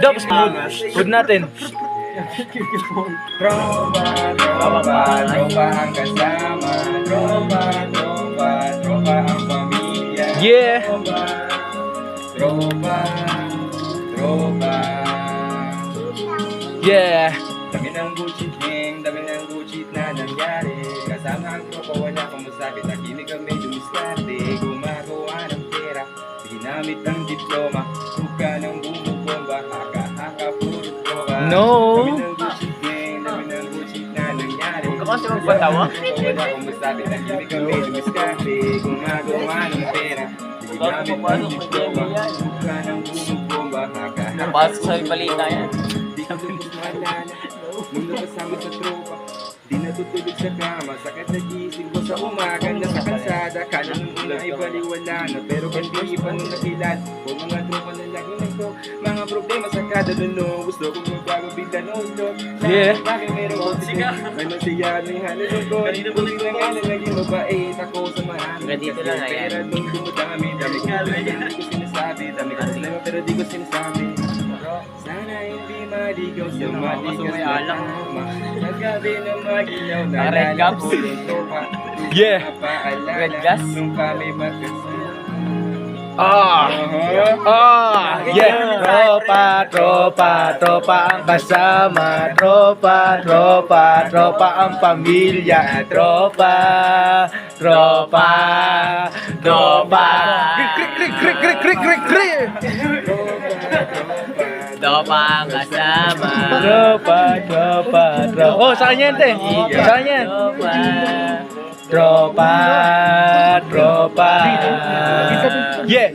Dobs, food natin. Tropa ang kasama. Tropa ang pamilya. Yeah. Tropa. Yeah. Dami ng bullshit gang, dami ng bullshit na nangyari. Kasama ang tropa, wala kang masakit. Tahimik kami dumiskarte, gumagawa ng pera. Ginamit ang diploma, huwag ka nang bumubomba. Haka, puro droga. No. Dami ng bullshit gang, dami ng bullshit na nangyari. Huwag ka kasi magpatawa. Wala kang masakit. Tahimik kami dumiskarte, gumagawa ng pera. Ginamit ang diploma, huwag ka nang bumubomba. Haka, Napasok sa balita yan. di ka lubos maalala nung nakasama sa tropa. Di natutulog sa kama, sakit na gising ko sa umaga. Nasa kalsada, kala nung una ay baliwala na. Pero hindi pa nung nakilala o mga tropa na lagi nagto. Mga problema sa kada luno, gusto kong magbago bigla nulo. Yeah. Bakit meron ko siya? Ano siya, may halong ko. Buti na nga na naging mabait ako sa marami. Dito lang, ayan. Pera nung dumudami, dami ko hindi ko sinasabi. Dami ko problema pero di ko sinasabi. Sana hindi maligaw sa matigas na tama. Sa gabi na magilaw na Red caps. Yeah. Red gas. Nung kami magkasama. Yeah. Tropa ang kasama. Tropa ang pamilya. Tropa. Tropa ang kasama. Tropa. Oh, sa kanya yan, te. Sa kanya yan. Tropa. Yeah.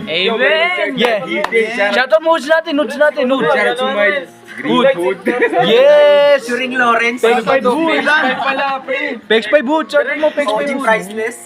Amen! Yeah. Shoutout mo natin. Shout out to my green hood. Yes. Turing Lawrence. Pex 5 Hood. Pala, pre. Pex 5 Hood. Shoutout mo, Pex 5 Hood. priceless.